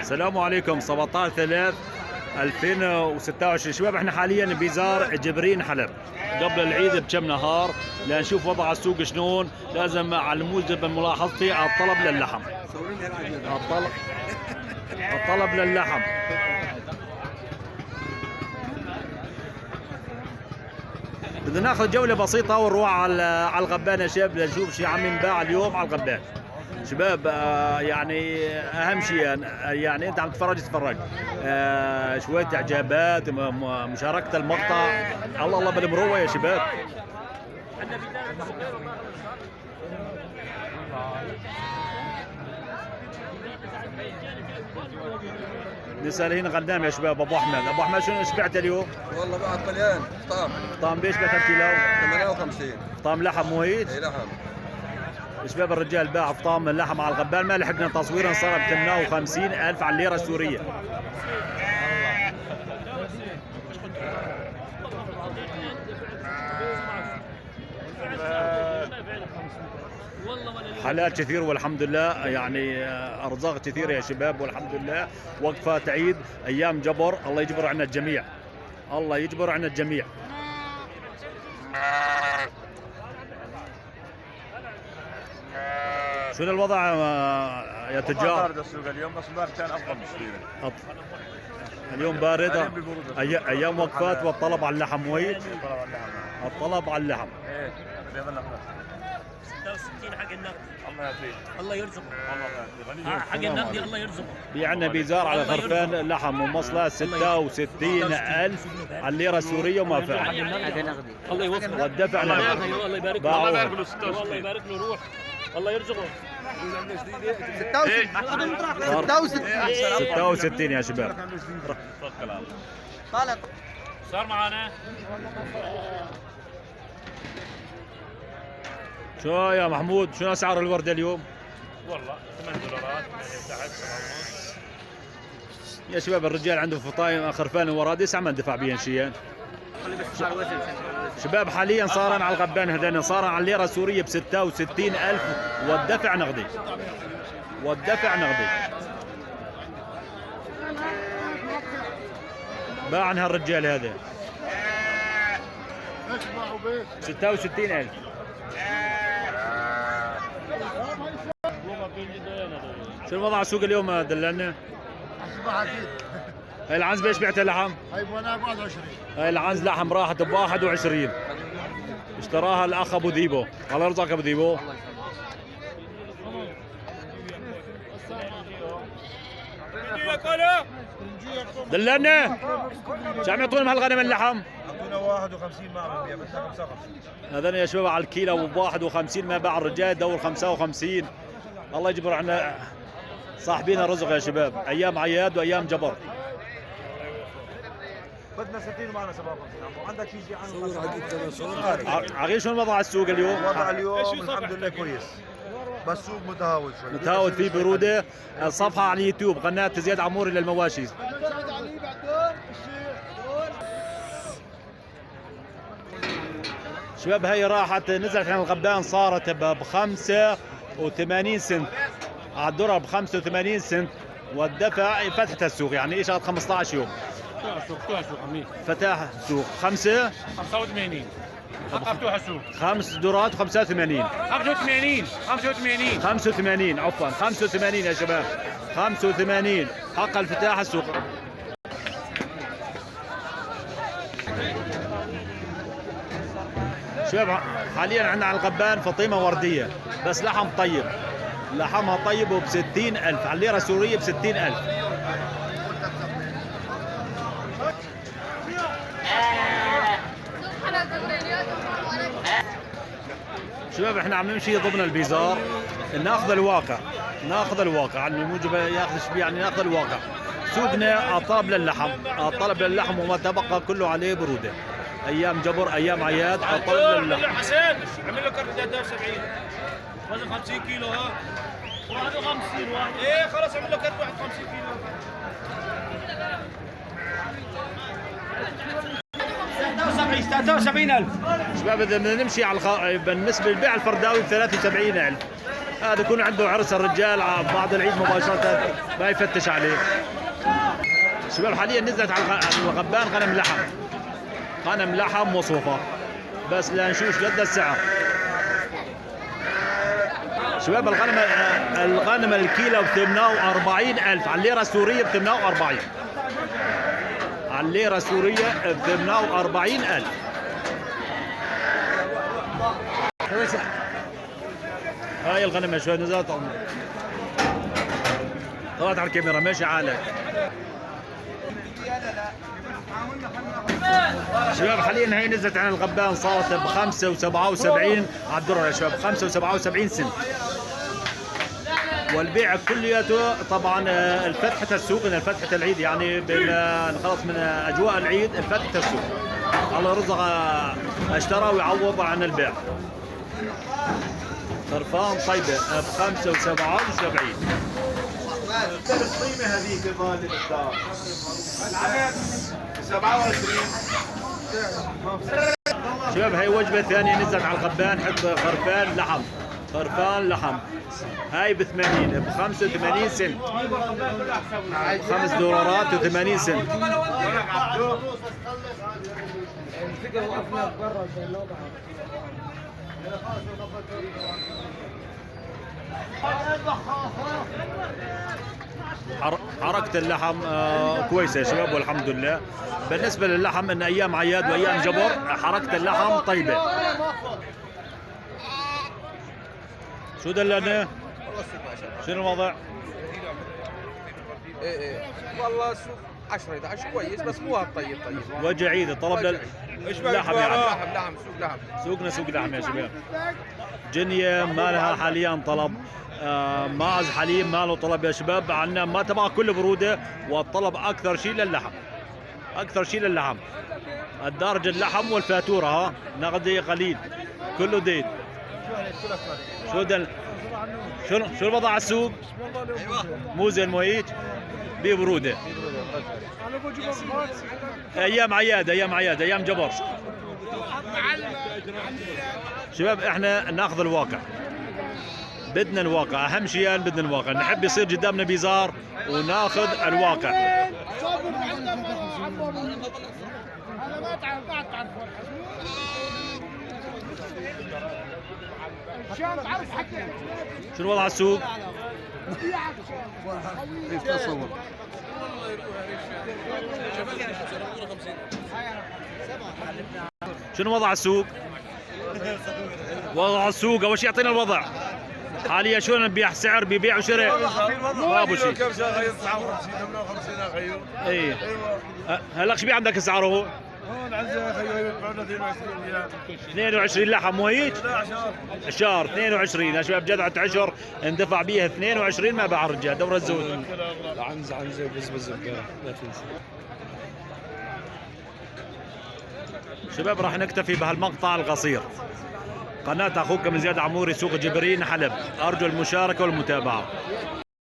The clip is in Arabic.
السلام عليكم. 17/3/2026 شباب، احنا حاليا ببيزار جبرين حلب قبل العيد بكم نهار لنشوف وضع السوق شلون. لازم على الموجب من ملاحظتي الطلب للحم. الطلب للحم. بدنا ناخذ جوله بسيطه ونروح على الغبان يا شباب لنشوف شو عم ينباع اليوم على الغبان. شباب يعني اهم شيء يعني انت عم تتفرج شويه اعجابات، مشاركه المقطع. الله بالمروه يا شباب. نسأل هنا قدام يا شباب. ابو احمد شنو شبعت اليوم؟ والله بعد طليان فطام بيش بعت الكيلو؟ 58. فطام لحم مويد؟ اي لحم. شباب الرجال باع فطام اللحم على الغبان، ما لحقنا تصويرا، صار ب 58,000 على الليره السوريه. حالات كثير والحمد لله، يعني ارزاق كثير يا شباب والحمد لله. وقفه تعيد ايام جبر، الله يجبر عنا الجميع، الله يجبر عنا الجميع. شنو الوضع يا تجار؟ بارد السوق اليوم، بس امبارح كان افضل بكثير. اليوم بارد، ايام وقفات والطلب على اللحم ويد. الطلب على اللحم. ايه بيض اللحم 66 حق النقد. الله يعطيك، الله يرزقك. الله يعطيك حق النقد الله يرزقك. في عندنا بيزار على خرفان لحم ومصلة 66,000 على الليرة السورية وما فعل. حق نقدي. الله يوفقه. والدفع الله يبارك له. الله يبارك له. الله يبارك له. روح الله يرزقه. 66 يا شباب. توكل على الله. طالب صار معانا. شو يا محمود، شو اسعار الوردة اليوم؟ والله $8 تحت 7.5. يا شباب الرجال عنده فطايم خرفان ورادس عم ندفع بيهم شيئا. شباب حاليا صار على الغبان هذين صار على الليرة السورية ب 66,000 والدفع نقدي. باع عنها الرجال هذا 66,000. شو الوضع السوق اليوم دللنا؟ هاي العنز بيش بعت اللحم؟ هاي ب 21. هاي العنز لحم راحت ب 21، اشتراها الاخ ابو ذيبو. الله يرزقك ابو ذيبو. دللنا شو عم يعطونا بهالغنم اللحم؟ اعطونا 51 ما بنبيع، بدنا 55. هذول يا شباب على الكيلو ب 51، ما باع الرجال يدور 55. الله يجبر عنا صاحبين الرزق يا شباب، ايام عياد وايام جبر. بدنا 60 ومعنا 57. وعندك يجي عن عقيل شو الوضع على السوق اليوم؟ الوضع اليوم الحمد لله كويس، بس سوق متهاوت شوي. متهاوت في برودة. الصفحة على اليوتيوب قناة زياد عموري للمواشي. شباب هي راحت نزلت عن الغبان، صارت ب 85 سنت على الذرة، ب 85 سنت والدفع فتحت السوق يعني ايش 15 يوم فتح السوق 85 مفتوح السوق. 5 دورات 85 عفوا 85 يا شباب 85 حق الفتاح السوق. شباب حاليا عندنا على الغبان فطيمة وردية بس لحم طيب، لحمها طيب وب 60,000 على الليرة السورية ب 60,000. شباب احنا عم نمشي ضمن البيزار، ناخذ الواقع يعني موجب ياخذ يعني ناخذ الواقع. سوقنا الطلب للحم وما تبقى كله عليه بروده. ايام جبر ايام عياد الطلب للحم. حسين عمل له كرت 73 وزن 50 كيلو. ها 51 واحد. ايه خلاص عمل له كرت 51 كيلو. 73,000 شباب. اذا بدنا نمشي على بالنسبه للبيع الفرداوي ب 73,000. هذا يكون عنده عرس الرجال بعد العيد مباشرة ما يفتش عليه. شباب حاليا نزلت على الغبان غنم لحم، غنم لحم مصوفة، بس لنشوف قد السعر. شباب الغنم الكيلو ب 48,000 على الليرة السورية ب 48، على الليرة السورية ب 48,000. هاي الغنم شوي نزلت طلعت على الكاميرا ماشي عالك. شباب حاليا هي نزلت عن الغبان صارت ب 5.77 على الدرة يا شباب، 5.77 سنت. والبيع كلياته طبعا الفتحة السوق من الفتحة العيد، يعني خلص من اجواء العيد الفتحة السوق. الله رزق اشترى ويعوض عن البيع. خرفان طيبة ب 5.77. القيمة هذيك الغالي بالدار 27. شباب هاي وجبة ثانية نزلت على الغبان، حط خرفان لحم، خرفان لحم. هاي ب 80 ب 85 سنت، 5 دولارات و80 سنت. حركة اللحم كويسة يا شباب والحمد لله. بالنسبة للحم ان ايام عياد وايام جبر حركة اللحم طيبة. شو دلنا؟ شنو الوضع؟ ايه والله السوق 10 11 كويس بس مو هالطيب طيب. وجه عيد طلب للحم يعني. لحم سوق لحم. سوقنا سوق لحم يا شباب. جنية ما لها حاليا طلب، ماعز حليب ما له طلب يا شباب. عندنا ما تبع كل برودة، والطلب اكثر شيء للحم، اكثر شيء للحم. الدارج اللحم والفاتورة ها نقدي قليل كله ديد. شو دل شو الوضع على السوق؟ مو زين مو هيك؟ ببرودة. ايام عياد ايام عياد ايام جبر. شباب احنا ناخذ الواقع، بدنا الواقع اهم شيء، بدنا الواقع. نحب يصير قدامنا بيزار وناخذ الواقع. شو الوضع على السوق؟ شنو وضع السوق؟ وضع السوق اول شيء يعطينا الوضع حاليا. شو نبيع سعر بيبيع وشراء؟ ما ابو شيء. كم شهر غير 59 58 غير. اي هلا شو بيع عندك اسعاره هو؟ هون عندنا خيو يبيعوا 22 ريال. 22 لحم مو هيك؟ شهر 22 يا شباب، جدعة عشر اندفع بيها 22 ما باع الرجال. دور الزود عنزة بزبز لا تنسى. شباب راح نكتفي بهالمقطع القصير. قناة اخوكم زياد عموري سوق جبرين حلب، ارجو المشاركة والمتابعة.